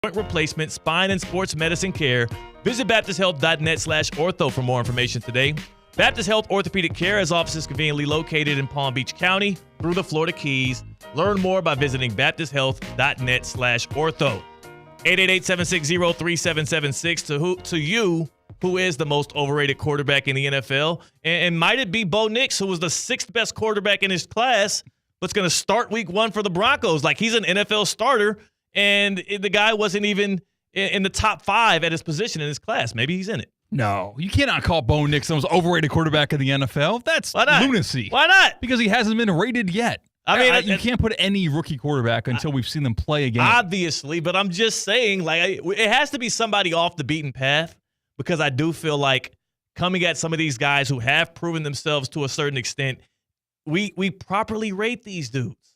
joint replacement, spine, and sports medicine care. Visit BaptistHealth.net/ortho for more information today. Baptist Health Orthopedic Care has offices conveniently located in Palm Beach County through the Florida Keys. Learn more by visiting BaptistHealth.net/ortho. 888-760-3776 to you, who is the most overrated quarterback in the NFL? And might it be Bo Nix, who was the sixth best quarterback in his class, but's going to start week 1 for the Broncos? Like, he's an NFL starter, and the guy wasn't even in the top 5 at his position in his class. Maybe he's in it. No, you cannot call Bo Nix the most overrated quarterback in the NFL. That's lunacy. Why not? Because he hasn't been rated yet. I mean, you can't put any rookie quarterback until we've seen them play a game. Obviously, but I'm just saying, like, it has to be somebody off the beaten path, because I do feel like coming at some of these guys who have proven themselves to a certain extent, we properly rate these dudes.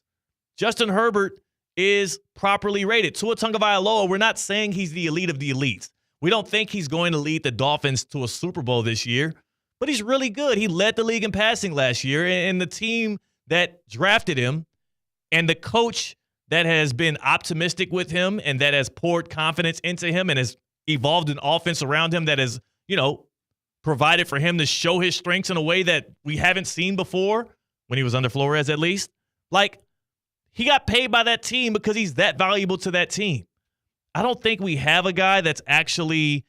Justin Herbert is properly rated. Tua Tagovailoa, we're not saying he's the elite of the elites. We don't think he's going to lead the Dolphins to a Super Bowl this year, but he's really good. He led the league in passing last year, and the team that drafted him and the coach that has been optimistic with him and that has poured confidence into him and has evolved an offense around him that has, provided for him to show his strengths in a way that we haven't seen before, when he was under Flores at least. Like, he got paid by that team because he's that valuable to that team. I don't think we have a guy that's actually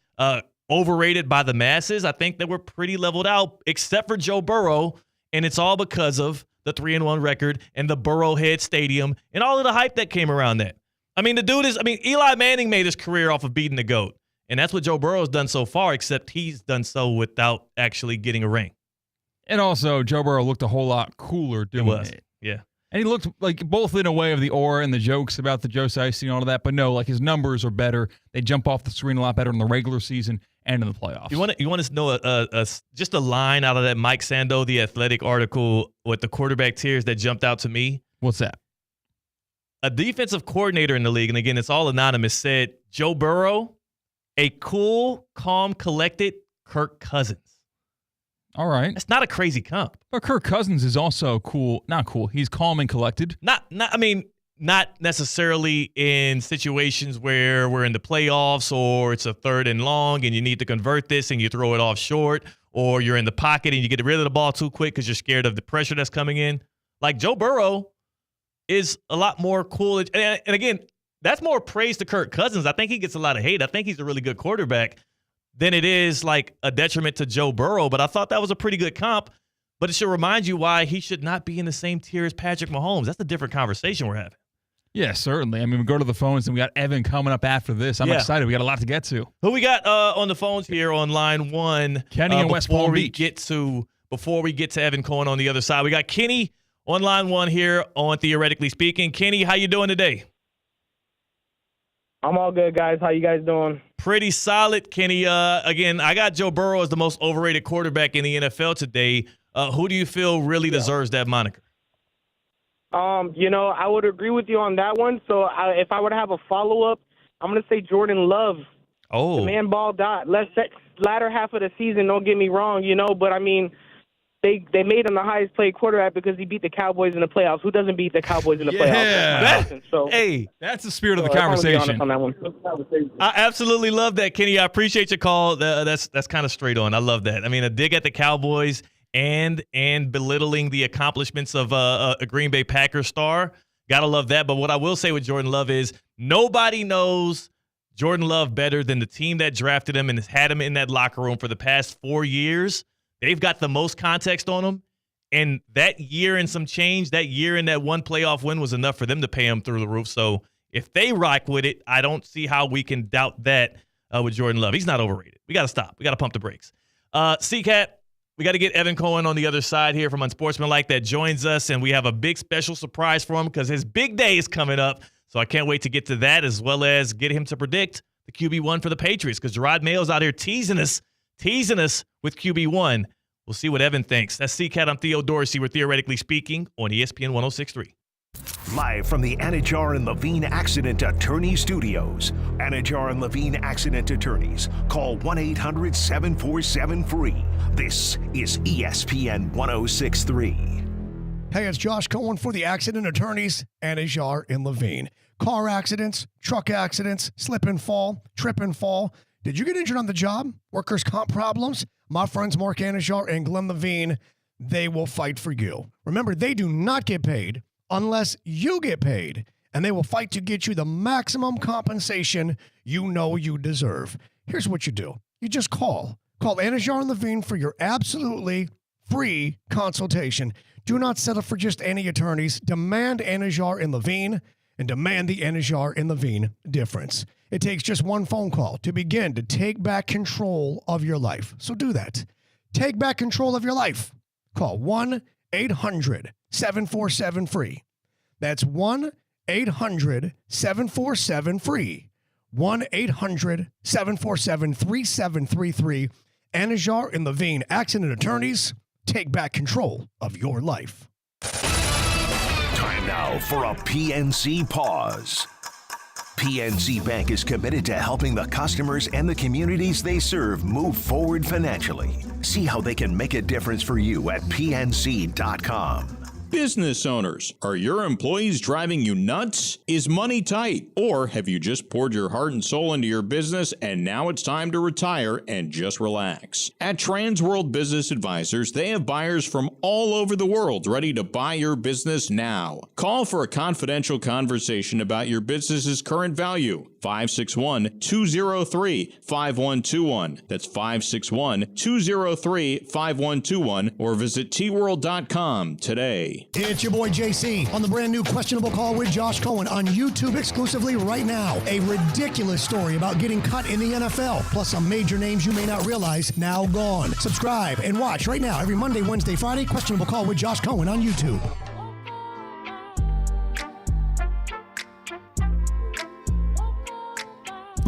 overrated by the masses. I think that we're pretty leveled out, except for Joe Burrow, and it's all because of the 3-1 record and the Burrowhead Stadium and all of the hype that came around that. I mean, Eli Manning made his career off of beating the GOAT, and that's what Joe Burrow's done so far, except he's done so without actually getting a ring. And also, Joe Burrow looked a whole lot cooler doing it. Yeah. And he looked like both in a way of the aura and the jokes about the Joe Sicey and all of that, but no, like his numbers are better. They jump off the screen a lot better in the regular season and in the playoffs. You want to know just a line out of that Mike Sando, The Athletic article with the quarterback tiers that jumped out to me? What's that? A defensive coordinator in the league, and again, it's all anonymous, said Joe Burrow, a cool, calm, collected Kirk Cousins. All right. That's not a crazy comp. But Kirk Cousins is also cool. Not cool. He's calm and collected. Not necessarily in situations where we're in the playoffs or it's a 3rd and long and you need to convert this and you throw it off short, or you're in the pocket and you get rid of the ball too quick because you're scared of the pressure that's coming in. Like, Joe Burrow is a lot more cool. And again, that's more praise to Kirk Cousins. I think he gets a lot of hate. I think he's a really good quarterback, than it is like a detriment to Joe Burrow. But I thought that was a pretty good comp. But it should remind you why he should not be in the same tier as Patrick Mahomes. That's a different conversation we're having. Yeah, certainly. I mean, we go to the phones, and we got Evan coming up after this. I'm excited. We got a lot to get to. Who we got on the phones here on line 1? Kenny in West Palm Beach. Before we get to Evan Cohen on the other side, we got Kenny on line 1 here on Theoretically Speaking. Kenny, how you doing today? I'm all good, guys. How you guys doing? Pretty solid, Kenny. Again, I got Joe Burrow as the most overrated quarterback in the NFL today. Who do you feel really deserves that moniker? I would agree with you on that one. So if I were to have a follow-up, I'm going to say Jordan Love. Oh. The man balled out. Latter half of the season, don't get me wrong, but I mean, they made him the highest paid quarterback because he beat the Cowboys in the playoffs. Who doesn't beat the Cowboys in the playoffs? Hey, that's the spirit of the conversation. On that one. I absolutely love that, Kenny. I appreciate your call. That's kind of straight on. I love that. I mean, a dig at the Cowboys and belittling the accomplishments of a Green Bay Packers star. Gotta love that. But what I will say with Jordan Love is nobody knows Jordan Love better than the team that drafted him and has had him in that locker room for the past 4 years. They've got the most context on him. And that year and some change, that year and that one playoff win was enough for them to pay him through the roof. So if they rock with it, I don't see how we can doubt that with Jordan Love. He's not overrated. We got to stop. We got to pump the brakes. C-Cat, we got to get Evan Cohen on the other side here from Unsportsmanlike that joins us, and we have a big special surprise for him because his big day is coming up. So I can't wait to get to that as well as get him to predict the QB1 for the Patriots because Gerard Mayo's out here teasing us with QB1. We'll see what Evan thinks. That's C-Cat. I'm Theo Dorsey. We're Theoretically Speaking on ESPN 106.3. Live from the Anajar and Levine Accident Attorney Studios. Anajar and Levine Accident Attorneys. Call 1-800-747-FREE. This is ESPN 106.3. Hey, it's Josh Cohen for the Accident Attorneys, Anajar and Levine. car accidents, truck accidents, slip and fall, trip and fall. Did you get injured on the job? Workers' comp problems? My friends Mark Anijar and Glenn Levine, they will fight for you. Remember, they do not get paid unless you get paid, and they will fight to get you the maximum compensation you know you deserve. Here's what you do. You just call. Call Anijar and Levine for your absolutely free consultation. Do not settle for just any attorneys. Demand Anijar and Levine, and demand the Anijar and Levine difference. It takes just one phone call to begin to take back control of your life. So do that. Take back control of your life. Call 1-800-747-FREE. That's 1-800-747-FREE. 1-800-747-3733. Anijar and Levine, accident attorneys. Take back control of your life. Time now for a PNC pause. PNC Bank is committed to helping the customers and the communities they serve move forward financially. See how they can make a difference for you at pnc.com. Business owners, are your employees driving you nuts? Is money tight? Or have you just poured your heart and soul into your business and now it's time to retire and just relax? At Transworld Business Advisors, they have buyers from all over the world ready to buy your business now. Call for a confidential conversation about your business's current value. 561-203-5121. That's 561-203-5121 or visit tworld.com today. It's your boy JC on the brand new Questionable Call with Josh Cohen on YouTube exclusively right now. A ridiculous story about getting cut in the NFL, plus some major names you may not realize now gone. Subscribe and watch right now every Monday, Wednesday, Friday. Questionable Call with Josh Cohen on YouTube.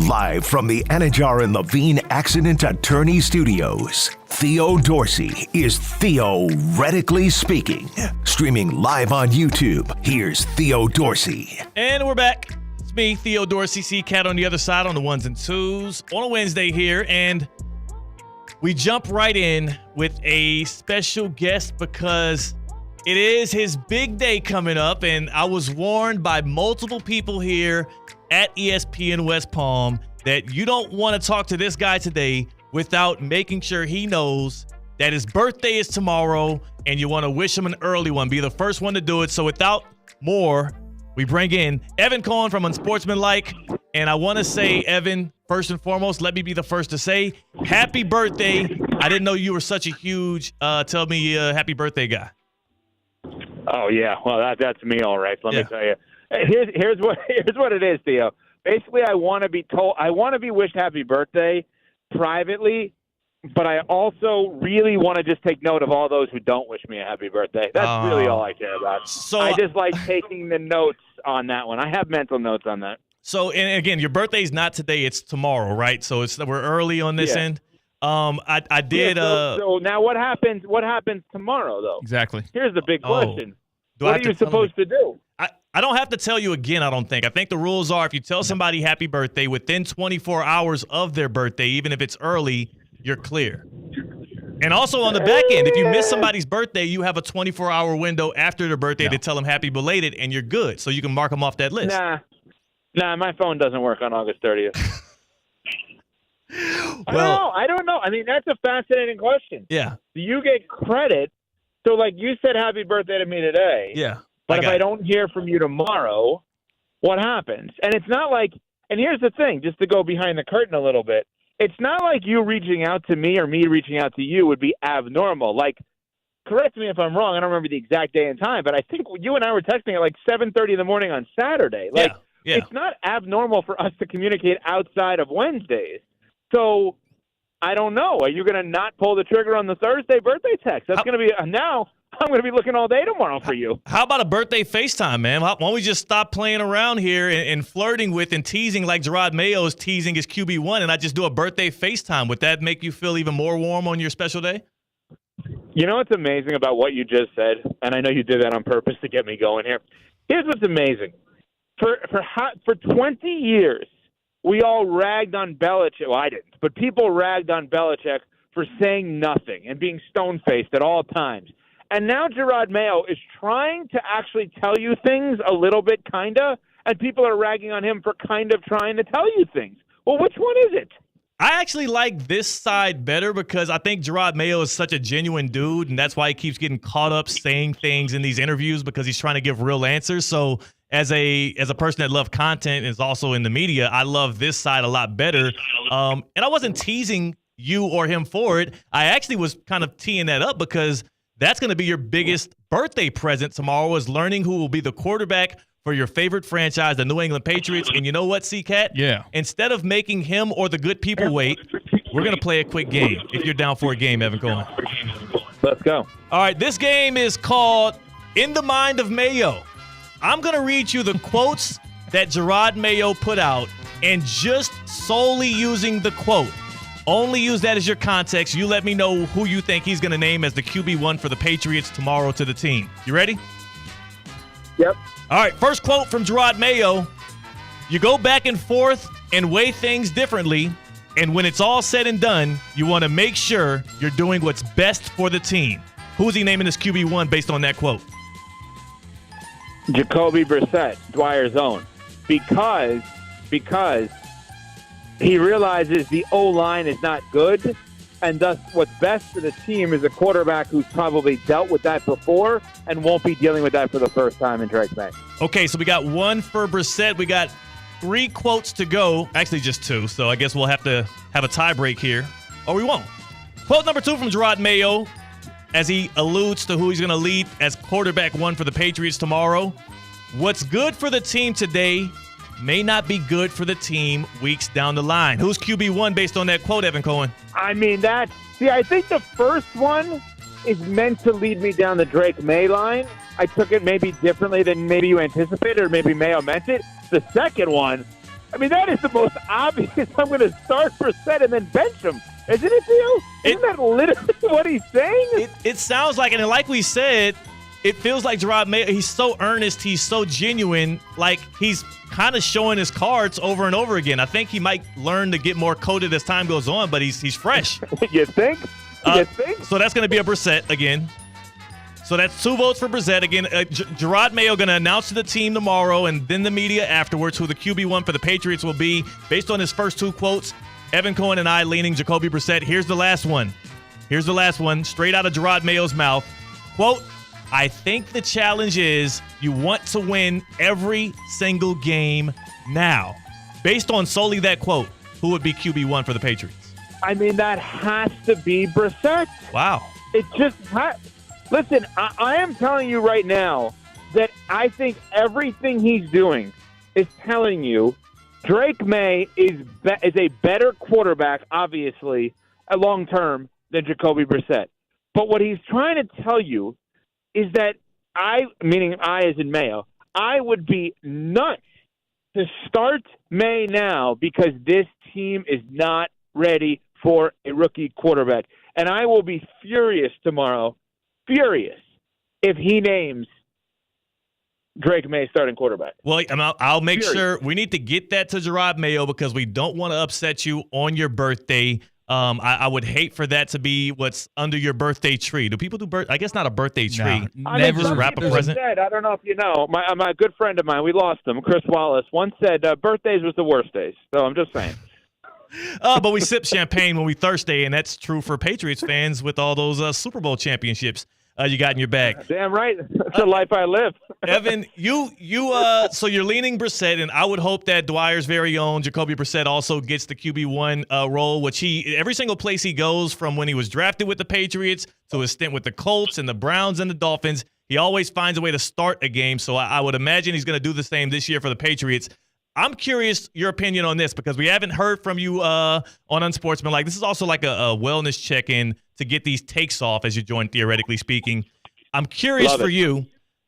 Live from the Anijar and Levine Accident Attorney Studios, Theo Dorsey is theoretically speaking. Streaming live on YouTube, here's Theo Dorsey. And we're back. It's me, Theo Dorsey, C-Cat on the other side on the ones and twos on a Wednesday here. And we jump right in with a special guest because it is his big day coming up. And I was warned by multiple people here at ESPN West Palm that you don't want to talk to this guy today without making sure he knows that his birthday is tomorrow and you want to wish him an early one. Be the first one to do it. So without more, we bring in Evan Cohen from Unsportsmanlike. And I want to say, Evan, first and foremost, let me be the first to say happy birthday. I didn't know you were such a huge tell me happy birthday guy. Oh, yeah. Well, that's me, all right. So let me tell you. Here's what it is, Theo. Basically, I want to be wished happy birthday privately, but I also really want to just take note of all those who don't wish me a happy birthday. That's really all I care about. So I just like taking the notes on that one. I have mental notes on that. So, and again, your birthday's not today; it's tomorrow, right? So we're early on this end. I did. So now, what happens? What happens tomorrow, though? Exactly. Here's the big question. What are you supposed to do? I don't have to tell you again, I don't think. I think the rules are if you tell somebody happy birthday within 24 hours of their birthday, even if it's early, you're clear. And also on the back end, if you miss somebody's birthday, you have a 24-hour window after their birthday to tell them happy belated, and you're good. So you can mark them off that list. Nah, my phone doesn't work on August 30th. I don't know. I mean, that's a fascinating question. Yeah. Do you get credit? So, like you said happy birthday to me today. Yeah. But if I don't hear from you tomorrow, what happens? And it's not like – and here's the thing, just to go behind the curtain a little bit. It's not like you reaching out to me or me reaching out to you would be abnormal. Like, correct me if I'm wrong. I don't remember the exact day and time, but I think you and I were texting at like 7:30 in the morning on Saturday. Like, it's not abnormal for us to communicate outside of Wednesdays. So – I don't know. Are you going to not pull the trigger on the Thursday birthday text? That's going to be now. I'm going to be looking all day tomorrow for you. How about a birthday FaceTime, man? Why don't we just stop playing around here and flirting with and teasing like Gerard Mayo is teasing his QB1, and I just do a birthday FaceTime? Would that make you feel even more warm on your special day? You know what's amazing about what you just said, and I know you did that on purpose to get me going here. Here's what's amazing. For 20 years, we all ragged on Belichick. Well, I didn't, but people ragged on Belichick for saying nothing and being stone-faced at all times. And now Gerard Mayo is trying to actually tell you things a little bit, kind of, and people are ragging on him for kind of trying to tell you things. Well, which one is it? I actually like this side better because I think Gerard Mayo is such a genuine dude, and that's why he keeps getting caught up saying things in these interviews because he's trying to give real answers. So as a person that loves content and is also in the media, I love this side a lot better. And I wasn't teasing you or him for it. I actually was kind of teeing that up because that's going to be your biggest birthday present tomorrow, is learning who will be the quarterback for your favorite franchise, the New England Patriots. And you know what, C-Cat? Yeah. Instead of making him or the good people wait, we're going to play a quick game. If you're down for a game, Evan Cohen. Let's go. All right, this game is called In the Mind of Mayo. I'm going to read you the quotes that Gerard Mayo put out, and just solely using the quote, only use that as your context. You let me know who you think he's going to name as the QB1 for the Patriots tomorrow to the team. You ready? Yep. All right, first quote from Gerard Mayo. You go back and forth and weigh things differently, and when it's all said and done, you want to make sure you're doing what's best for the team. Who's he naming as QB1 based on that quote? Jacoby Brissett, Dwyer's own, because he realizes the O-line is not good, and thus what's best for the team is a quarterback who's probably dealt with that before and won't be dealing with that for the first time in Drake May. Okay, so we got one for Brissett. We got 3 quotes to go. Actually, just 2, so I guess we'll have to have a tie break here. Or we won't. Quote number 2 from Gerard Mayo, as he alludes to who he's going to lead as quarterback 1 for the Patriots tomorrow. What's good for the team today may not be good for the team weeks down the line. Who's QB1 based on that quote, Evan Cohen? I mean, I think the first one is meant to lead me down the Drake May line. I took it maybe differently than maybe you anticipated, or maybe Mayo meant it. The second one, I mean, that is the most obvious. I'm going to start Brissett and then bench him. Isn't it, Theo? Isn't that literally what he's saying? It sounds like, and like we said, it feels like Gerard Mayo, he's so earnest, he's so genuine, like he's kind of showing his cards over and over again. I think he might learn to get more coded as time goes on, but he's fresh. You think? You think? So that's going to be a Brissett again. So that's 2 votes for Brissett. Again, Gerard Mayo going to announce to the team tomorrow and then the media afterwards who the QB1 for the Patriots will be based on his first 2 quotes. Evan Cohen and I leaning Jacoby Brissett. Here's the last one. Straight out of Gerard Mayo's mouth. Quote, I think the challenge is you want to win every single game now. Based on solely that quote, who would be QB1 for the Patriots? I mean, that has to be Brissett. Wow. It just listen, I am telling you right now that I think everything he's doing is telling you Drake May is a better quarterback, obviously, long term than Jacoby Brissett. But what he's trying to tell you is that meaning I as in Mayo, I would be nuts to start May now because this team is not ready for a rookie quarterback. And I will be furious tomorrow, if he names Drake May starting quarterback. Well, I'll make sure we need to get that to Gerard Mayo because we don't want to upset you on your birthday. I would hate for that to be what's under your birthday tree. Do people do I guess not a birthday tree. Nah, never just wrap a present. I don't know if you know. My good friend of mine, we lost him, Chris Wallace, once said birthdays was the worst days. So I'm just saying. But we sip champagne when we thirsty, and that's true for Patriots fans with all those Super Bowl championships you got in your bag. Damn right. That's the life I live. Evan, so you're leaning Brissett, and I would hope that Dwyer's very own Jacoby Brissett also gets the QB1 role, which every single place he goes from when he was drafted with the Patriots to his stint with the Colts and the Browns and the Dolphins, he always finds a way to start a game. So I would imagine he's going to do the same this year for the Patriots. I'm curious your opinion on this because we haven't heard from you on Unsportsmanlike. This is also like a wellness check-in to get these takes off as you join, theoretically speaking. I'm curious for you.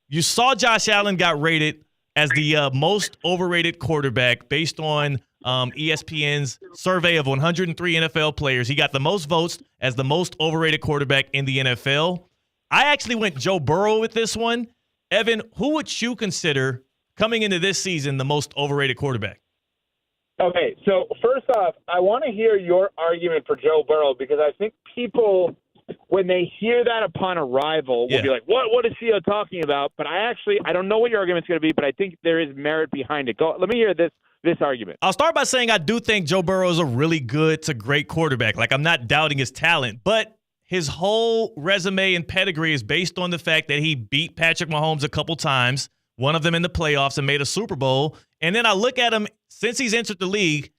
You saw Josh Allen got rated as the most overrated quarterback based on ESPN's survey of 103 NFL players. He got the most votes as the most overrated quarterback in the NFL. I actually went Joe Burrow with this one. Evan, who would you consider coming into this season the most overrated quarterback? Okay, so first off, I want to hear your argument for Joe Burrow because I think people when they hear that upon arrival, will be like, what is Theo talking about? But I don't know what your argument's going to be, but I think there is merit behind it. Let me hear this argument. I'll start by saying I do think Joe Burrow is a really good to great quarterback. Like, I'm not doubting his talent, but his whole resume and pedigree is based on the fact that he beat Patrick Mahomes a couple times, one of them in the playoffs, and made a Super Bowl. And then I look at him, since he's entered the league,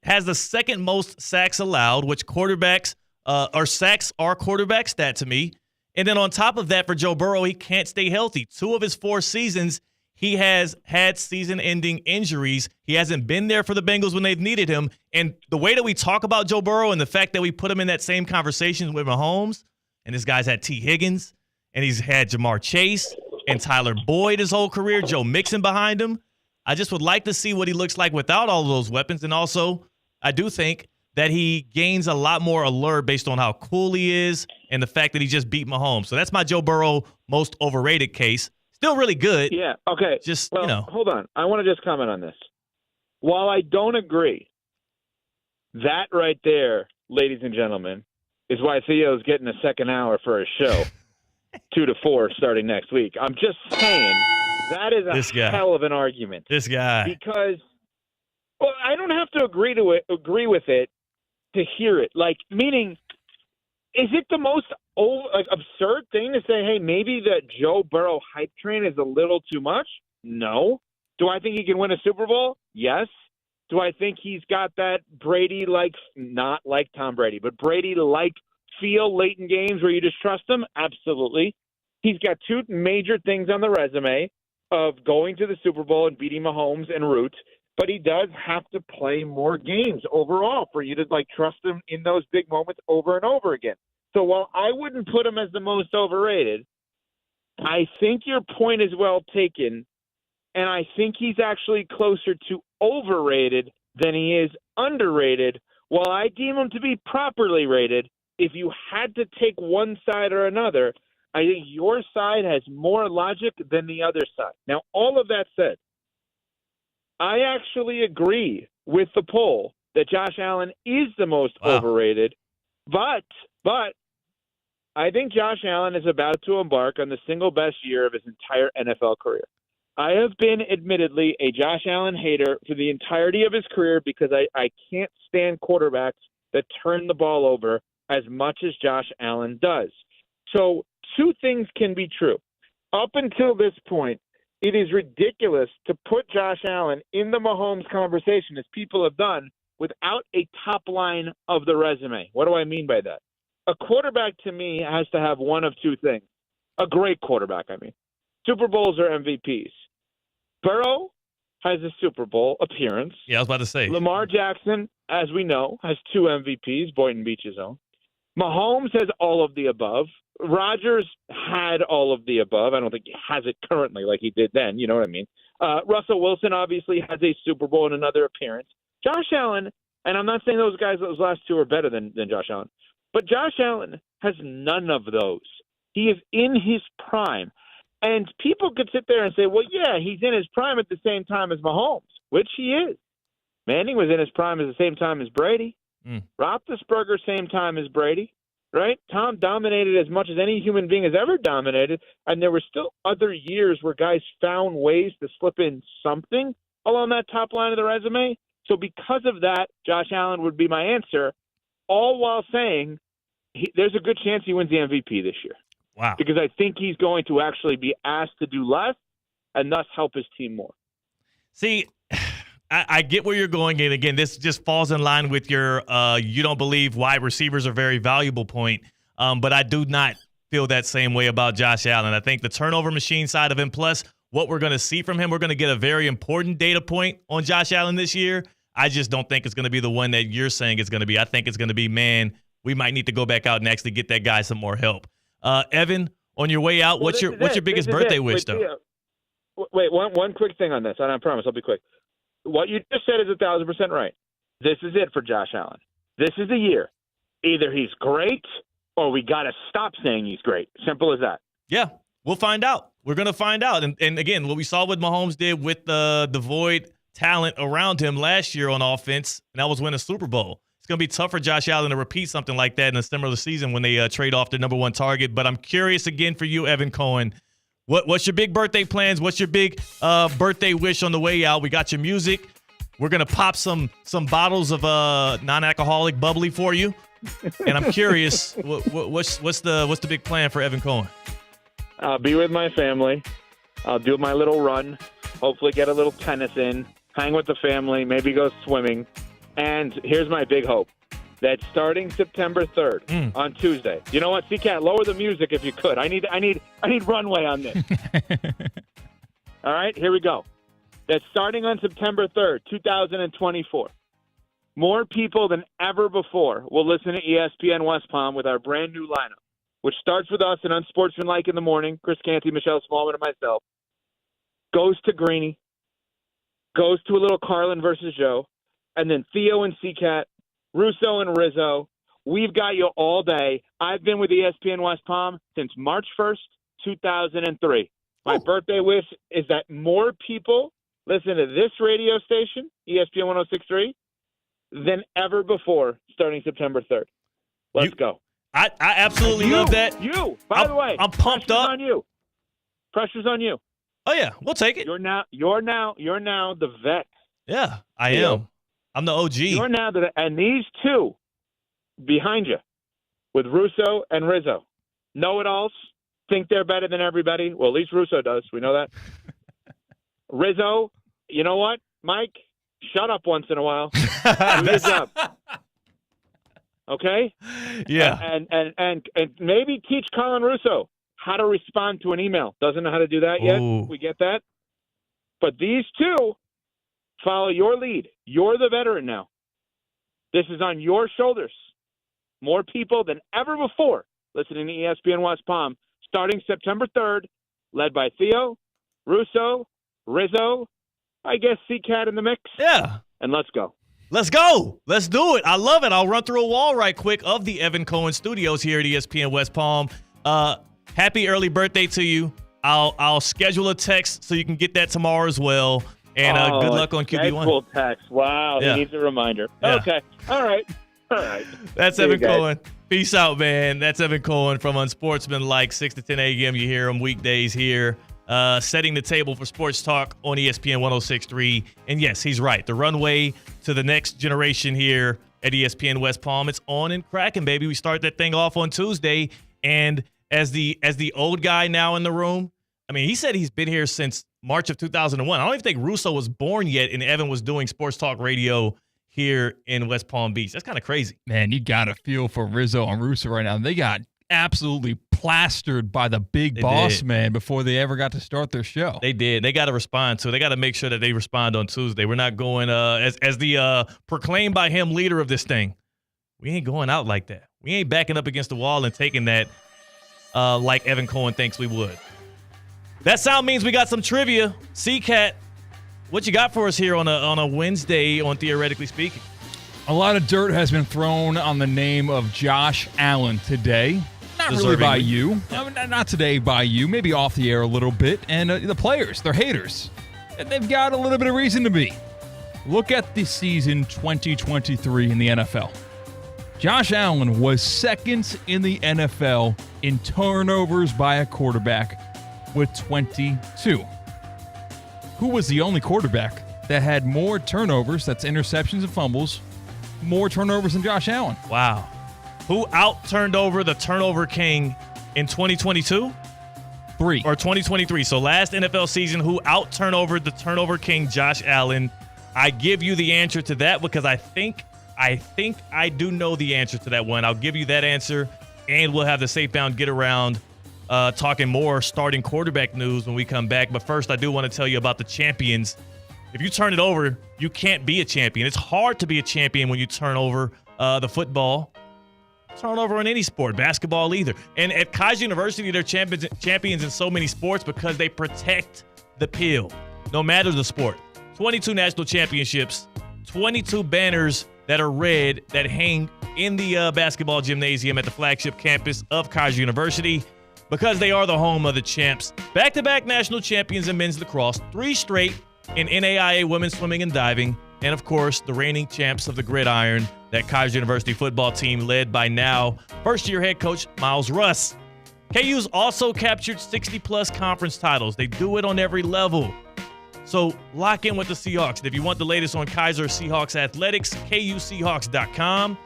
has the second most sacks allowed, which quarterbacks or sacks are quarterback stat to me. And then on top of that, for Joe Burrow, he can't stay healthy. 2 of his 4 seasons, he has had season-ending injuries. He hasn't been there for the Bengals when they've needed him. And the way that we talk about Joe Burrow and the fact that we put him in that same conversation with Mahomes, and this guy's had T. Higgins, and he's had Jamar Chase and Tyler Boyd his whole career, Joe Mixon behind him. I just would like to see what he looks like without all of those weapons. And also, I do think that he gains a lot more allure based on how cool he is and the fact that he just beat Mahomes. So that's my Joe Burrow most overrated case. Still really good. Yeah, okay. Just, hold on. I want to just comment on this. While I don't agree, that right there, ladies and gentlemen, is why Theo's getting a second hour for his show, 2 to 4 starting next week. I'm just saying that is a hell of an argument. This guy. Because, well, I don't have to agree with it to hear it. Like, meaning, is it the most absurd thing to say, hey, maybe the Joe Burrow hype train is a little too much? No. Do I think he can win a Super Bowl? Yes. Do I think he's got that Brady-like, not like Tom Brady, but Brady-like feel late in games where you just trust him? Absolutely. He's got 2 major things on the resume of going to the Super Bowl and beating Mahomes en route, but he does have to play more games overall for you to trust him in those big moments over and over again. So while I wouldn't put him as the most overrated, I think your point is well taken, and I think he's actually closer to overrated than he is underrated. While I deem him to be properly rated, if you had to take one side or another, I think your side has more logic than the other side. Now, all of that said, I actually agree with the poll that Josh Allen is the most overrated, but I think Josh Allen is about to embark on the single best year of his entire NFL career. I have been, admittedly, a Josh Allen hater for the entirety of his career because I can't stand quarterbacks that turn the ball over as much as Josh Allen does. So 2 things can be true. Up until this point, it is ridiculous to put Josh Allen in the Mahomes conversation, as people have done, without a top line of the resume. What do I mean by that? A quarterback, to me, has to have one of 2 things. A great quarterback, I mean. Super Bowls or MVPs. Burrow has a Super Bowl appearance. Yeah, I was about to say. Lamar Jackson, as we know, has 2 MVPs, Boynton Beach's own. Mahomes has all of the above. Rodgers had all of the above. I don't think he has it currently like he did then. You know what I mean? Russell Wilson obviously has a Super Bowl and another appearance. Josh Allen, and I'm not saying those last 2 are better than Josh Allen, but Josh Allen has none of those. He is in his prime. And people could sit there and say, well, yeah, he's in his prime at the same time as Mahomes, which he is. Manning was in his prime at the same time as Brady. Roethlisberger, same time as Brady, right? Tom dominated as much as any human being has ever dominated, and there were still other years where guys found ways to slip in something along that top line of the resume. So because of that, Josh Allen would be my answer, all while saying there's a good chance he wins the MVP this year. Wow. Because I think he's going to actually be asked to do less and thus help his team more. See, I get where you're going. And again, this just falls in line with your you don't believe wide receivers are very valuable point. But I do not feel that same way about Josh Allen. I think the turnover machine side of him, plus what we're going to see from him, we're going to get a very important data point on Josh Allen this year. I just don't think it's going to be the one that you're saying it's going to be. I think it's going to be, man, we might need to go back out and actually get that guy some more help. Evan, on your way out, what's your biggest birthday wish, though? Wait, one quick thing on this, and I promise I'll be quick. What you just said is 1,000% right. This is it for Josh Allen. This is the year. Either he's great or we got to stop saying he's great. Simple as that. Yeah, we'll find out. We're going to find out. And again, what we saw what Mahomes did with the void talent around him last year on offense, and that was win a Super Bowl. It's going to be tough for Josh Allen to repeat something like that in a similar season when they trade off their number one target. But I'm curious again for you, Evan Cohen. What's your big birthday plans? What's your big birthday wish on the way out? We got your music. We're going to pop some bottles of non-alcoholic bubbly for you. And I'm curious, what's the big plan for Evan Cohen? I'll be with my family. I'll do my little run. Hopefully get a little tennis in. Hang with the family. Maybe go swimming. And here's my big hope. That starting September 3rd on Tuesday. You know what, C-Cat? Lower the music if you could. I need runway on this. All right, here we go. That starting on September 3rd, 2024, more people than ever before will listen to ESPN West Palm with our brand new lineup, which starts with us and Unsportsmanlike in the morning, Chris Canty, Michelle Smallman, and myself, goes to Greeny, goes to a little Carlin versus Joe, and then Theo and C-Cat, Russo and Rizzo. We've got you all day. I've been with ESPN West Palm since March 1st, 2003. My birthday wish is that more people listen to this radio station, ESPN 106.3, than ever before starting September 3rd. Let's go. I absolutely love that. By the way, I'm pumped up. Pressure's on you. Oh yeah, we'll take it. You're now the vet. Yeah, I am. I'm the OG. You're now and these two behind you with Russo and Rizzo. Know-it-alls, think they're better than everybody. Well, at least Russo does. We know that. Rizzo, you know what, Mike? Shut up once in a while. Do your job. Okay? Yeah. And maybe teach Colin Russo how to respond to an email. Doesn't know how to do that yet. Ooh. We get that. But these two follow your lead. You're the veteran now. This is on your shoulders. More people than ever before listening to ESPN West Palm starting September 3rd, led by Theo, Russo, Rizzo, I guess C-Cat in the mix. Yeah. And let's go. Let's go. Let's do it. I love it. I'll run through a wall right quick of the Evan Cohen studios here at ESPN West Palm. Happy early birthday to you. I'll schedule a text so you can get that tomorrow as well. And good luck on QB1. Cool text. Wow. Yeah. He needs a reminder. Yeah. Okay. All right. That's See Evan you guys. Cohen. Peace out, man. That's Evan Cohen from Unsportsmanlike, 6 to 10 a.m. You hear him weekdays here. Setting the table for sports talk on ESPN 106.3. And yes, he's right. The runway to the next generation here at ESPN West Palm, it's on and cracking, baby. We start that thing off on Tuesday. And as the old guy now in the room, I mean, he said he's been here since March of 2001. I don't even think Russo was born yet, and Evan was doing sports talk radio here in West Palm Beach. That's kind of crazy. Man, you got to feel for Rizzo and Russo right now. They got absolutely plastered by the big boss man before they ever got to start their show. They did. They got to respond to it. They got to make sure that they respond on Tuesday. We're not going as the proclaimed by him leader of this thing. We ain't going out like that. We ain't backing up against the wall and taking that like Evan Cohen thinks we would. That sound means we got some trivia. C-Cat, what you got for us here on a Wednesday on Theoretically Speaking? A lot of dirt has been thrown on the name of Josh Allen today. Not really by you. Not today by you. Maybe off the air a little bit. And the players, they're haters. And they've got a little bit of reason to be. Look at the season 2023 in the NFL. Josh Allen was second in the NFL in turnovers by a quarterback with 22. Who was the only quarterback that had more turnovers, that's interceptions and fumbles, more turnovers than Josh Allen? Wow. Who out-turned over the turnover king in 2022? 3. Or 2023. So last NFL season, who out-turned over the turnover king, Josh Allen? I give you the answer to that because I think I do know the answer to that one. I'll give you that answer, and we'll have the Safe Bound Get Around talking more starting quarterback news when we come back. But first, I do want to tell you about the champions. If you turn it over, you can't be a champion. It's hard to be a champion when you turn over the football. Turn over in any sport, basketball either. And at Kaiser University, they're champions in so many sports because they protect the pill, no matter the sport. 22 national championships, 22 banners that are red that hang in the basketball gymnasium at the flagship campus of Kaiser University because they are the home of the champs. Back-to-back national champions in men's lacrosse, 3 straight in NAIA women's swimming and diving, and of course, the reigning champs of the gridiron that Kaiser University football team led by now first-year head coach Miles Russ. KU's also captured 60-plus conference titles. They do it on every level. So lock in with the Seahawks. And if you want the latest on Kaiser Seahawks athletics, KUSeahawks.com.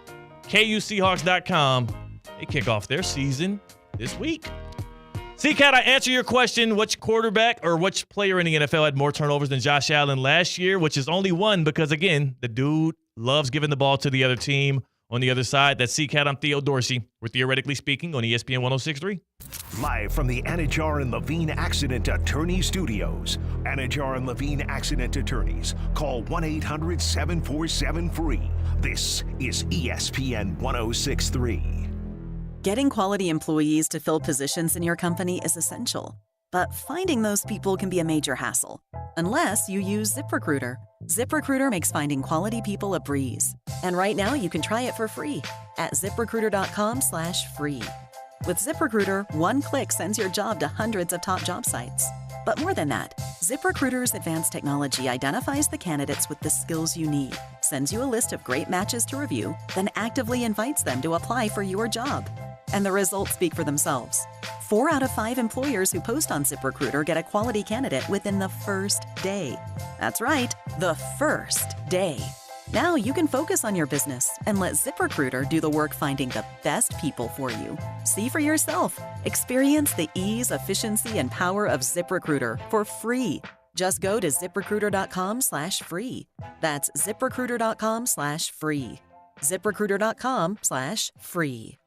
KUSeahawks.com. They kick off their season this week. C-Cat, I answer your question, which quarterback or which player in the NFL had more turnovers than Josh Allen last year, which is only one because, again, the dude loves giving the ball to the other team. On the other side, that's C-Cat. I'm Theo Dorsey. We're Theoretically Speaking on ESPN 106.3. Live from the Anajar and Levine Accident Attorney Studios. Anajar and Levine Accident Attorneys. Call 1-800-747-FREE. This is ESPN 106.3. Getting quality employees to fill positions in your company is essential, but finding those people can be a major hassle, unless you use ZipRecruiter. ZipRecruiter makes finding quality people a breeze. And right now you can try it for free at ZipRecruiter.com/free. With ZipRecruiter, one click sends your job to hundreds of top job sites. But more than that, ZipRecruiter's advanced technology identifies the candidates with the skills you need, sends you a list of great matches to review, then actively invites them to apply for your job. And the results speak for themselves. 4 out of 5 employers who post on ZipRecruiter get a quality candidate within the first day. That's right, the first day. Now you can focus on your business and let ZipRecruiter do the work finding the best people for you. See for yourself. Experience the ease, efficiency, and power of ZipRecruiter for free. Just go to ZipRecruiter.com/free. That's ZipRecruiter.com/free. ZipRecruiter.com/free.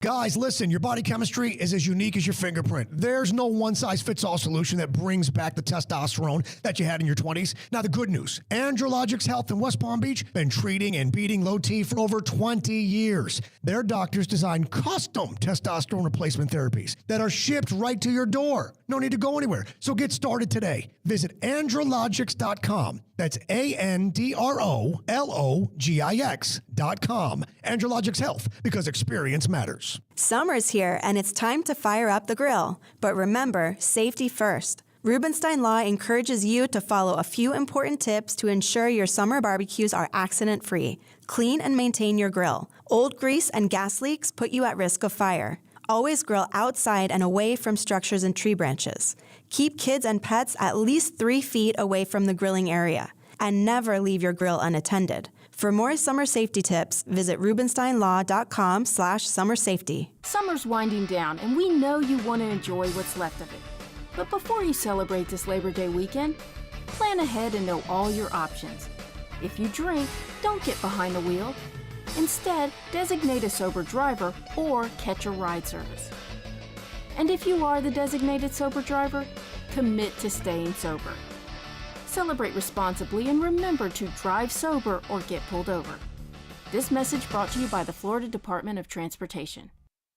Guys, listen, your body chemistry is as unique as your fingerprint. There's no one-size-fits-all solution that brings back the testosterone that you had in your 20s. Now, the good news, Andrologics Health in West Palm Beach been treating and beating low T for over 20 years. Their doctors design custom testosterone replacement therapies that are shipped right to your door. No need to go anywhere. So get started today. Visit andrologics.com. That's ANDROLOGIX.com. Andrologics Health, because experience matters. Summer's here, and it's time to fire up the grill. But remember, safety first. Rubenstein Law encourages you to follow a few important tips to ensure your summer barbecues are accident-free. Clean and maintain your grill. Old grease and gas leaks put you at risk of fire. Always grill outside and away from structures and tree branches. Keep kids and pets at least 3 feet away from the grilling area. And never leave your grill unattended. For more summer safety tips, visit rubensteinlaw.com/summer safety. Summer's winding down, and we know you want to enjoy what's left of it. But before you celebrate this Labor Day weekend, plan ahead and know all your options. If you drink, don't get behind the wheel. Instead, designate a sober driver or catch a ride service. And if you are the designated sober driver, commit to staying sober. Celebrate responsibly and remember to drive sober or get pulled over. This message brought to you by the Florida Department of Transportation.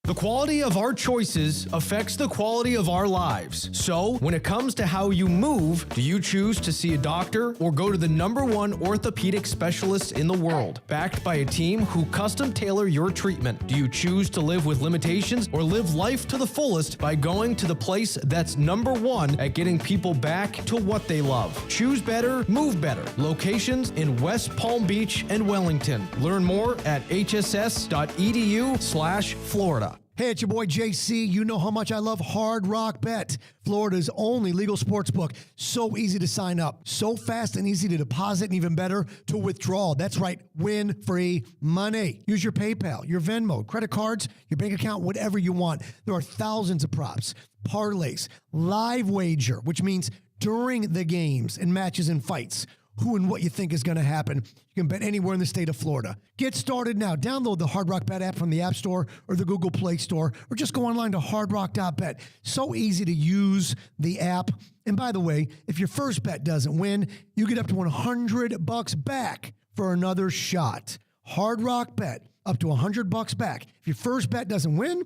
The quality of our choices affects the quality of our lives. So, when it comes to how you move, do you choose to see a doctor or go to the #1 orthopedic specialist in the world, backed by a team who custom tailor your treatment? Do you choose to live with limitations or live life to the fullest by going to the place that's #1 at getting people back to what they love? Choose better, move better. Locations in West Palm Beach and Wellington. Learn more at hss.edu/Florida. Hey, it's your boy JC. You know how much I love Hard Rock Bet, Florida's only legal sports book. So easy to sign up, so fast and easy to deposit, and even better to withdraw. That's right, win free money. Use your PayPal, your Venmo, credit cards, your bank account, whatever you want. There are thousands of props, parlays, live wager, which means during the games and matches and fights, who and what you think is going to happen. You can bet anywhere in the state of Florida. Get started now. Download the Hard Rock Bet app from the App Store or the Google Play Store, or just go online to hardrock.bet. So easy to use the app. And by the way, if your first bet doesn't win, you get up to $100 back for another shot. Hard Rock Bet, up to $100 back. If your first bet doesn't win,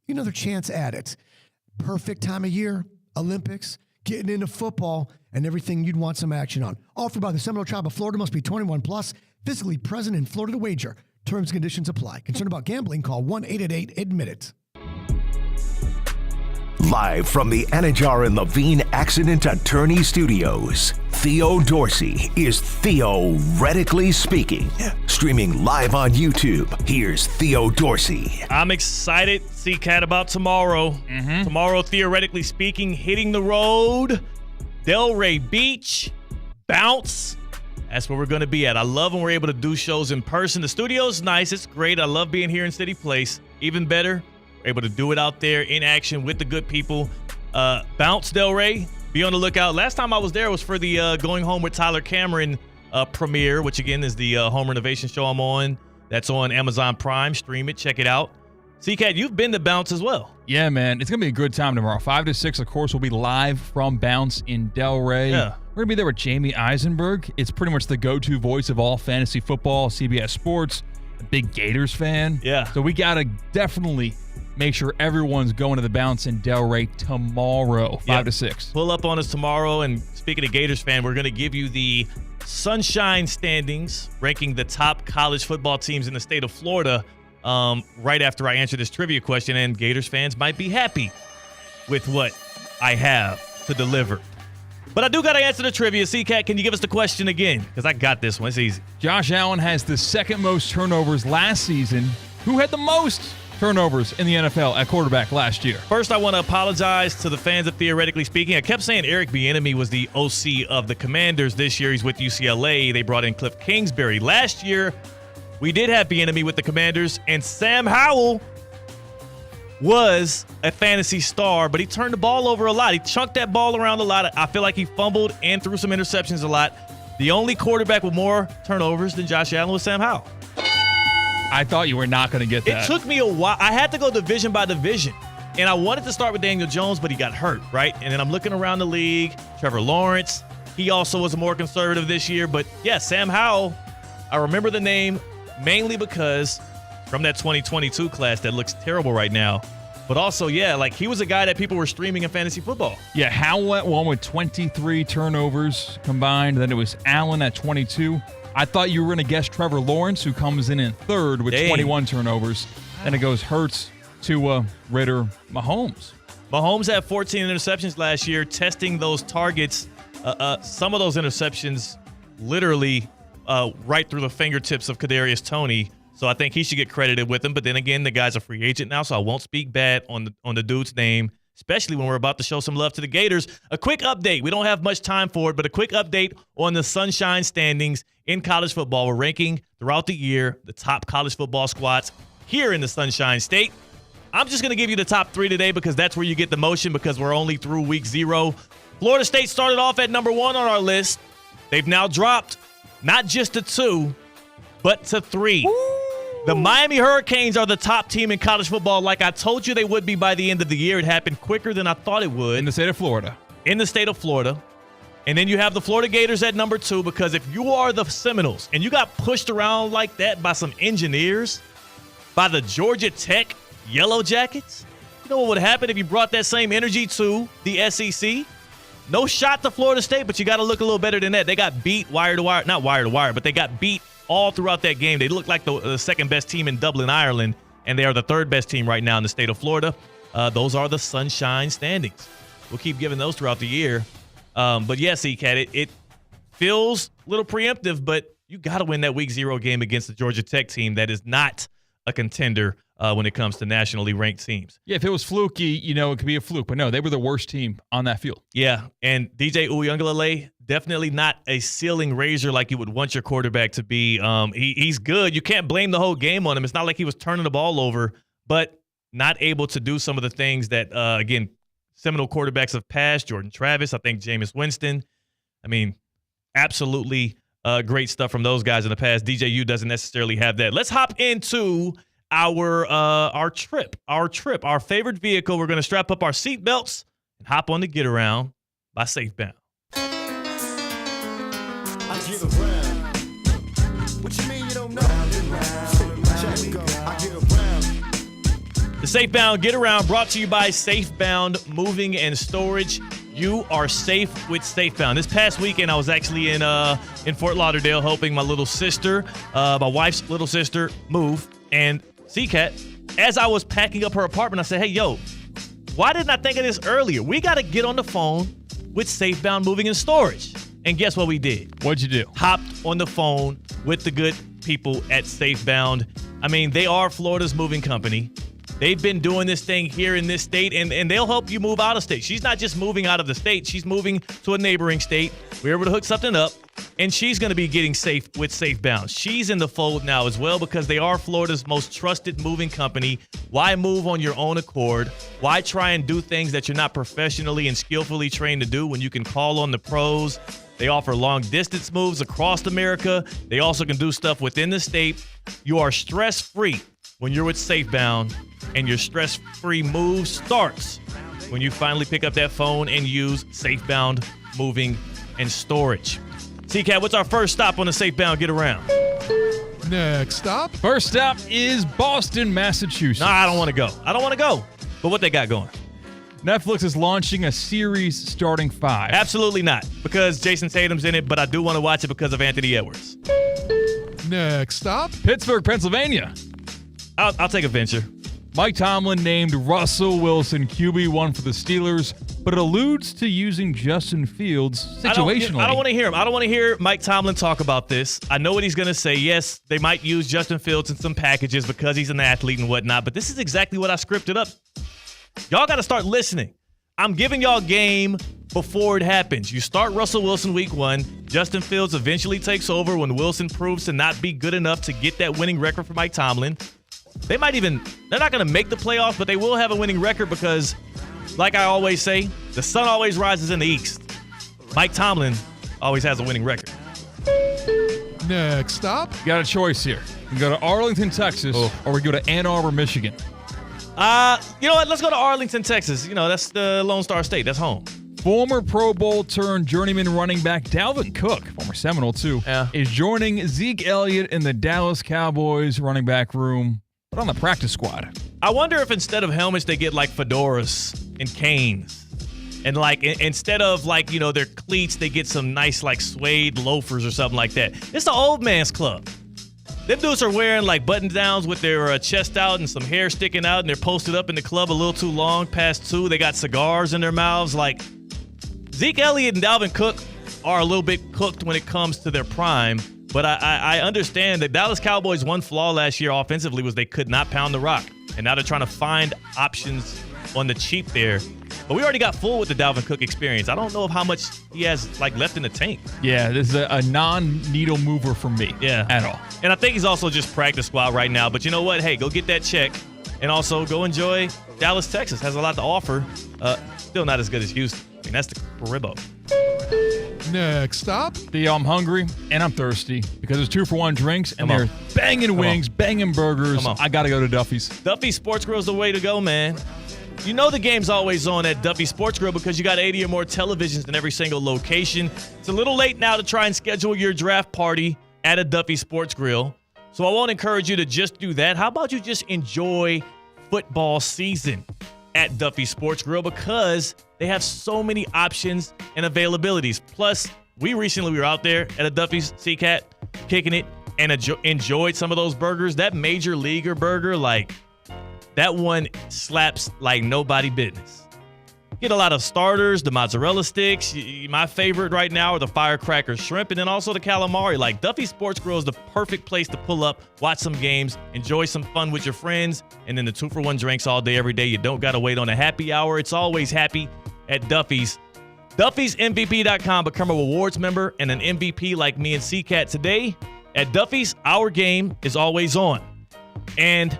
another chance at it. Perfect time of year, Olympics, getting into football, and everything you'd want some action on. Offered by the Seminole Tribe of Florida. Must be 21 plus, physically present in Florida to wager. Terms and conditions apply. Concerned about gambling? Call 1-888-ADMIT-IT. Live from the Anajar and Levine Accident Attorney Studios, Theo Dorsey is theoretically speaking. Streaming live on YouTube, here's Theo Dorsey. I'm excited, C-Cat, about tomorrow. Tomorrow, theoretically speaking, hitting the road, Delray Beach, Bounce. That's where we're going to be at. I love when we're able to do shows in person. The studio's nice. It's great. I love being here in City Place. Even better, we're able to do it out there in action with the good people. Bounce, Delray. Be on the lookout. Last time I was there was for the Going Home with Tyler Cameron premiere, which again is the home renovation show I'm on. That's on Amazon Prime. Stream it. Check it out. C-Cat, you've been to Bounce as well. Yeah, man. It's going to be a good time tomorrow. 5 to 6, of course, we'll be live from Bounce in Delray. Yeah. We're going to be there with Jamie Eisenberg. It's pretty much the go-to voice of all fantasy football, CBS Sports, a big Gators fan. Yeah. So we got to definitely make sure everyone's going to the Bounce in Delray tomorrow, 5 to 6. Pull up on us tomorrow. And speaking of Gators fan, we're going to give you the Sunshine standings, ranking the top college football teams in the state of Florida right after I answer this trivia question. And Gators fans might be happy with what I have to deliver. But I do got to answer the trivia. C-Cat, can you give us the question again? Because I got this one. It's easy. Josh Allen has the second most turnovers last season. Who had the most turnovers in the NFL at quarterback last year? First, I want to apologize to the fans of Theoretically Speaking. I kept saying Eric Bieniemy was the OC of the Commanders. This year, he's with UCLA. They brought in Cliff Kingsbury. Last year, we did have Bieniemy with the Commanders, and Sam Howell was a fantasy star, but he turned the ball over a lot. He chunked that ball around a lot. I feel like he fumbled and threw some interceptions a lot. The only quarterback with more turnovers than Josh Allen was Sam Howell. I thought you were not going to get that. It took me a while. I had to go division by division, and I wanted to start with Daniel Jones, but he got hurt, right? And then I'm looking around the league. Trevor Lawrence, he also was more conservative this year. But, yeah, Sam Howell, I remember the name mainly because from that 2022 class that looks terrible right now. But also, yeah, like he was a guy that people were streaming in fantasy football. Yeah, Howell at one with 23 turnovers combined. Then it was Allen at 22. I thought you were going to guess Trevor Lawrence, who comes in third with 21 turnovers. Then it goes Hurts to Ritter, Mahomes. Mahomes had 14 interceptions last year, testing those targets. Some of those interceptions literally right through the fingertips of Kadarius Toney. So I think he should get credited with them. But then again, the guy's a free agent now, so I won't speak bad on the dude's name, especially when we're about to show some love to the Gators. A quick update. We don't have much time for it, but a quick update on the Sunshine standings in college football. We're ranking throughout the year the top college football squads here in the Sunshine State. I'm just going to give you the top 3 today because that's where you get the motion because we're only through week 0. Florida State started off at number 1 on our list. They've now dropped not just to 2, but to 3. Woo! The Miami Hurricanes are the top team in college football like I told you they would be by the end of the year. It happened quicker than I thought it would. In the state of Florida. In the state of Florida. And then you have the Florida Gators at number 2 because if you are the Seminoles and you got pushed around like that by some engineers, by the Georgia Tech Yellow Jackets, you know what would happen if you brought that same energy to the SEC? No shot to Florida State, but you got to look a little better than that. They got beat wire to wire. Not wire to wire, but they got beat all throughout that game. They look like the second best team in Dublin, Ireland, and they are the third best team right now in the state of Florida. Those are the Sunshine standings. We'll keep giving those throughout the year. But yes, C-Cat, it feels a little preemptive, but you got to win that week 0 game against the Georgia Tech team that is not a contender when it comes to nationally ranked teams. Yeah, if it was fluky, it could be a fluke. But no, they were the worst team on that field. Yeah, and DJ Uiagalelei, definitely not a ceiling raiser like you would want your quarterback to be. He's good. You can't blame the whole game on him. It's not like he was turning the ball over, but not able to do some of the things that, again, Seminole quarterbacks have passed. Jordan Travis, I think Jameis Winston. I mean, absolutely great stuff from those guys in the past. DJU doesn't necessarily have that. Let's hop into our trip, our favorite vehicle. We're going to strap up our seatbelts and hop on the Get Around by SafeBound. I get around. What you mean you don't know? I get around. The SafeBound Get Around brought to you by SafeBound Moving and Storage. You are safe with SafeBound. This past weekend, I was actually in Fort Lauderdale helping my little sister, my wife's little sister, move. And C-Cat, as I was packing up her apartment, I said, hey, yo, why didn't I think of this earlier? We got to get on the phone with SafeBound Moving and Storage. And guess what we did? What'd you do? Hopped on the phone with the good people at Safebound. I mean, they are Florida's moving company. They've been doing this thing here in this state, and they'll help you move out of state. She's not just moving out of the state. She's moving to a neighboring state. We're able to hook something up, and she's going to be getting safe with Safebound. She's in the fold now as well because they are Florida's most trusted moving company. Why move on your own accord? Why try and do things that you're not professionally and skillfully trained to do when you can call on the pros? They offer long-distance moves across America. They also can do stuff within the state. You are stress-free when you're with Safebound, and your stress-free move starts when you finally pick up that phone and use Safebound Moving and Storage. C-Cat, what's our first stop on the Safebound Get Around? Next stop. First stop is Boston, Massachusetts. Nah, I don't want to go. But what they got going? Netflix is launching a series starting 5. Absolutely not, because Jason Tatum's in it, but I do want to watch it because of Anthony Edwards. Next stop. Pittsburgh, Pennsylvania. I'll take a venture. Mike Tomlin named Russell Wilson QB1 for the Steelers, but alludes to using Justin Fields situationally. I don't want to hear him. I don't want to hear Mike Tomlin talk about this. I know what he's going to say. Yes, they might use Justin Fields in some packages because he's an athlete and whatnot, but this is exactly what I scripted up. Y'all got to start listening. I'm giving y'all game before it happens. You start Russell Wilson week 1. Justin Fields eventually takes over when Wilson proves to not be good enough to get that winning record for Mike Tomlin. They're not going to make the playoffs, but they will have a winning record because, like I always say, the sun always rises in the east. Mike Tomlin always has a winning record. Next stop. You got a choice here. You can go to Arlington, Texas, or we go to Ann Arbor, Michigan. You know what? Let's go to Arlington, Texas. You know, that's the Lone Star State. That's home. Former Pro Bowl turned journeyman running back Dalvin Cook, former Seminole too, is joining Zeke Elliott in the Dallas Cowboys running back room, but on the practice squad. I wonder if instead of helmets, they get like fedoras and canes. And like instead of like, you know, their cleats, they get some nice like suede loafers or something like that. It's the old man's club. Them dudes are wearing like button downs with their chest out and some hair sticking out, and they're posted up in the club a little too long, past 2. They got cigars in their mouths. Like Zeke Elliott and Dalvin Cook are a little bit cooked when it comes to their prime. But I understand that Dallas Cowboys' one flaw last year offensively was they could not pound the rock. And now they're trying to find options on the cheap there. But we already got full with the Dalvin Cook experience. I don't know of how much he has like left in the tank. Yeah, this is a non-needle mover for me at all. And I think he's also just practice squad right now. But you know what? Hey, go get that check. And also go enjoy Dallas, Texas. Has a lot to offer. Still not as good as Houston. I mean, that's the Caribbo. Next stop. I'm hungry and I'm thirsty because there's 2-for-1 drinks and they're banging wings, banging burgers. I got to go to Duffy's. Duffy's Sports Grill is the way to go, man. You know the game's always on at Duffy Sports Grill because you got 80 or more televisions in every single location. It's a little late now to try and schedule your draft party at a Duffy Sports Grill. So I won't encourage you to just do that. How about you just enjoy football season at Duffy Sports Grill because they have so many options and availabilities. Plus, we recently were out there at a Duffy's C-Cat kicking it and enjoyed some of those burgers. That Major Leaguer burger, like, that one slaps like nobody business. Get a lot of starters, the mozzarella sticks. My favorite right now are the firecracker shrimp and then also the calamari. Like Duffy Sports Grill is the perfect place to pull up, watch some games, enjoy some fun with your friends, and then the 2-for-1 drinks all day, every day. You don't got to wait on a happy hour. It's always happy at Duffy's. Duffy'sMVP.com. Become a rewards member and an MVP like me and C-Cat today. At Duffy's, our game is always on. And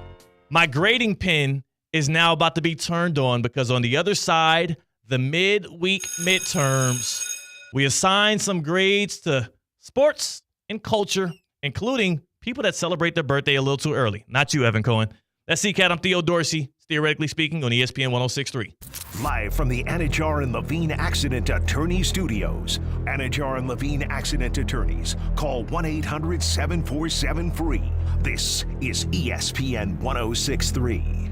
my grading pen is now about to be turned on because on the other side, the midweek midterms, we assign some grades to sports and culture, including people that celebrate their birthday a little too early. Not you, Evan Cohen. That's C-Cat. I'm Theo Dorsey, theoretically speaking, on ESPN 106.3. Live from the Anajar and Levine Accident Attorney Studios. Anajar and Levine Accident Attorneys. Call 1-800-747-FREE. This is ESPN 106.3.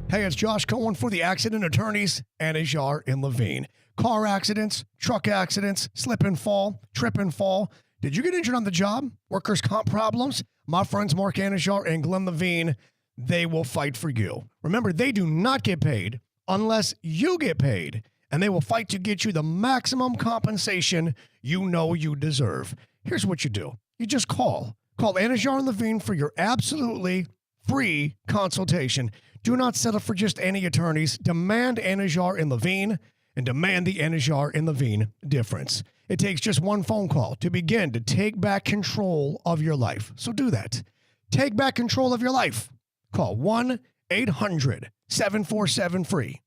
Hey, it's Josh Cohen for the Accident Attorneys, Anajar and Levine. Car accidents, truck accidents, slip and fall, trip and fall. Did you get injured on the job? Workers' comp problems? My friends Mark Anajar and Glenn Levine, they will fight for you. Remember, they do not get paid unless you get paid. and they will fight to get you the maximum compensation you know you deserve. Here's what you do. You just call. Call Anajar and Levine for your absolutely free consultation. Do not settle for just any attorneys. Demand Anajar and Levine, and demand the Anajar and Levine difference. It takes just one phone call to begin to take back control of your life. So do that. Take back control of your life. Call 1-800-747-FREE.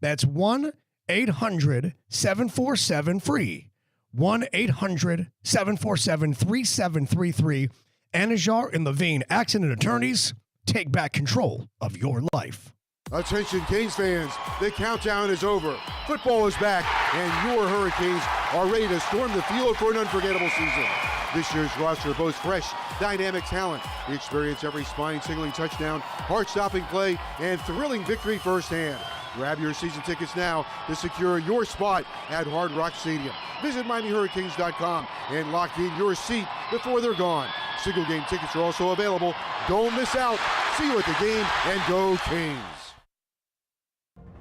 That's 1-800-747-FREE. 1-800-747-3733. Anajar and Levine, accident attorneys. Take back control of your life. Attention, Canes fans. The countdown is over. Football is back, and your Hurricanes are ready to storm the field for an unforgettable season. This year's roster boasts fresh, dynamic talent. Experience every spine-tingling touchdown, heart-stopping play, and thrilling victory firsthand. Grab your season tickets now to secure your spot at Hard Rock Stadium. Visit MiamiHurricanes.com and lock in your seat before they're gone. Single game tickets are also available. Don't miss out. See you at the game, and go Canes.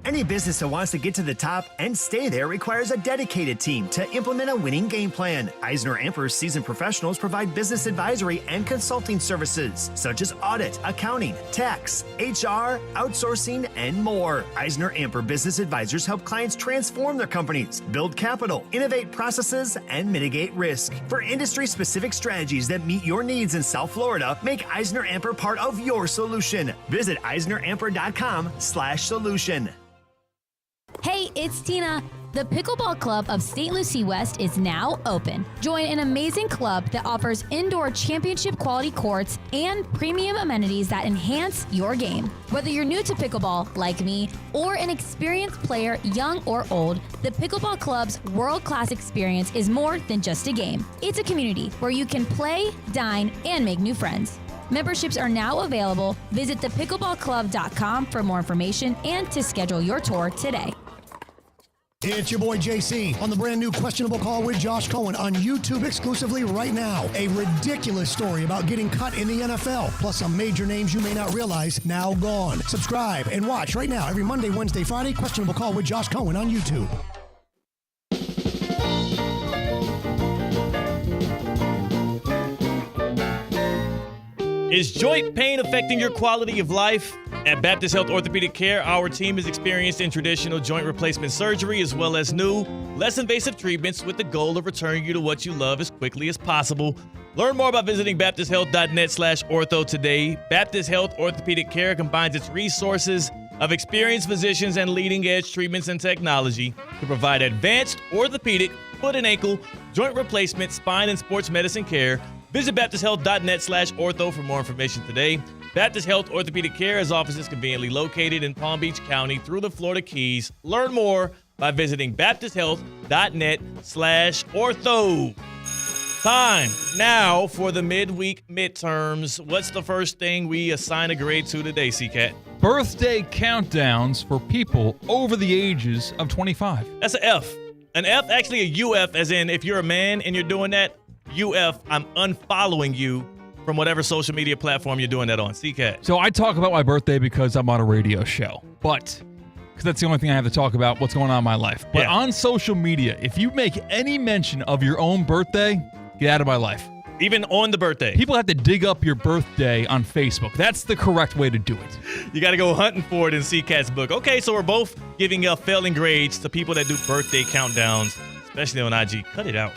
Any business that wants to get to the top and stay there requires a dedicated team to implement a winning game plan. Eisner-Amper's seasoned professionals provide business advisory and consulting services, such as audit, accounting, tax, HR, outsourcing, and more. Eisner-Amper business advisors help clients transform their companies, build capital, innovate processes, and mitigate risk. For industry-specific strategies that meet your needs in South Florida, make Eisner-Amper part of your solution. Visit EisnerAmper.com/solution. Hey, it's Tina. The Pickleball Club of St. Lucie West is now open. Join an amazing club that offers indoor championship quality courts and premium amenities that enhance your game. Whether you're new to pickleball, like me, or an experienced player, young or old, the Pickleball Club's world-class experience is more than just a game. It's a community where you can play, dine, and make new friends. Memberships are now available. Visit thepickleballclub.com for more information and to schedule your tour today. It's your boy JC on the brand new Questionable Call with Josh Cohen on YouTube exclusively right now. A ridiculous story about getting cut in the NFL, plus some major names you may not realize now gone. Subscribe and watch right now every Monday, Wednesday, Friday. Questionable Call with Josh Cohen on YouTube. Is joint pain affecting your quality of life? At Baptist Health Orthopedic Care, our team is experienced in traditional joint replacement surgery as well as new, less invasive treatments with the goal of returning you to what you love as quickly as possible. Learn more about visiting baptisthealth.net/ortho today. Baptist Health Orthopedic Care combines its resources of experienced physicians and leading-edge treatments and technology to provide advanced orthopedic, foot and ankle, joint replacement, spine, and sports medicine care. Visit baptisthealth.net/ortho for more information today. Baptist Health Orthopedic Care has offices conveniently located in Palm Beach County through the Florida Keys. Learn more by visiting baptisthealth.net/ortho. Time now for the midweek midterms. What's the first thing we assign a grade to today, C-Cat? Birthday countdowns for people over the ages of 25. That's an F. An F, actually a UF, as in if you're a man and you're doing that, UF, I'm unfollowing you from whatever social media platform you're doing that on. C-Cat. So I talk about my birthday because I'm on a radio show, because that's the only thing I have to talk about, what's going on in my life. But on social media, if you make any mention of your own birthday, get out of my life. Even on the birthday. People have to dig up your birthday on Facebook. That's the correct way to do it. You got to go hunting for it in C-Cat's book. Okay, so we're both giving failing grades to people that do birthday countdowns, especially on IG. Cut it out.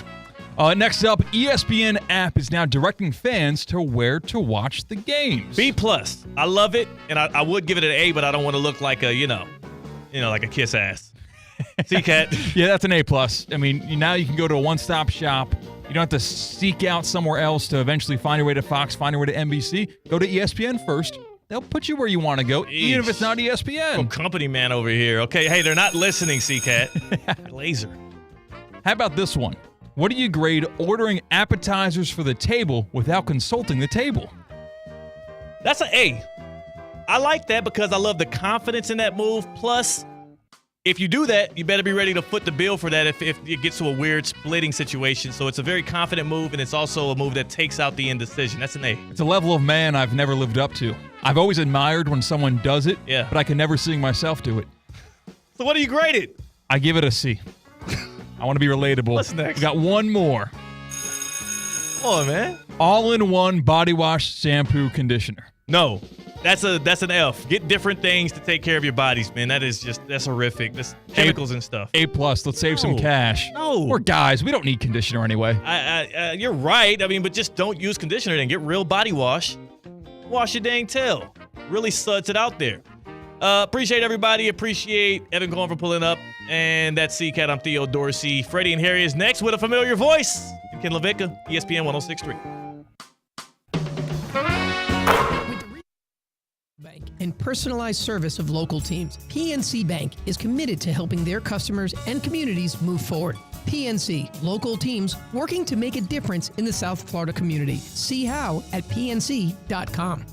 Next up, ESPN app is now directing fans to where to watch the games. B+. I love it, and I would give it an A, but I don't want to look like a, like a kiss ass. C-Cat. Yeah, that's an A+. I mean, now you can go to a one-stop shop. You don't have to seek out somewhere else to eventually find your way to Fox, find your way to NBC. Go to ESPN first. They'll put you where you want to go, even if it's not ESPN. Well, company man over here. Okay, hey, they're not listening, C-Cat. Laser. How about this one? What do you grade ordering appetizers for the table without consulting the table? That's an A. I like that because I love the confidence in that move. Plus, if you do that, you better be ready to foot the bill for that if it gets to a weird splitting situation. So it's a very confident move, and it's also a move that takes out the indecision. That's an A. It's a level of man I've never lived up to. I've always admired when someone does it, but I can never see myself do it. So what do you grade it? I give it a C. I want to be relatable. What's next? We got one more. Come on, man. All-in-one body wash, shampoo, conditioner. No. That's an F. Get different things to take care of your bodies, man. That's horrific. That's chemicals and stuff. A+. Let's save some cash. No. We're guys. We don't need conditioner anyway. You're right. I mean, but just don't use conditioner then. Get real body wash. Wash your dang tail. Really suds it out there. Appreciate everybody. Appreciate Evan Cohen for pulling up. And that's C-Cat. I'm Theo Dorsey. Freddie and Harry is next with a familiar voice. And Ken LaVicka, ESPN 106.3. Bank and personalized service of local teams. PNC Bank is committed to helping their customers and communities move forward. PNC, local teams working to make a difference in the South Florida community. See how at pnc.com.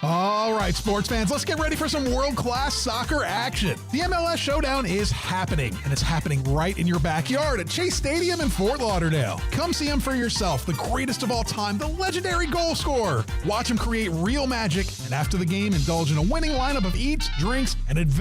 All right, sports fans, let's get ready for some world-class soccer action. The MLS Showdown is happening, and it's happening right in your backyard at Chase Stadium in Fort Lauderdale. Come see him for yourself, the greatest of all time, the legendary goal scorer. Watch him create real magic, and after the game, indulge in a winning lineup of eats, drinks, and adventures.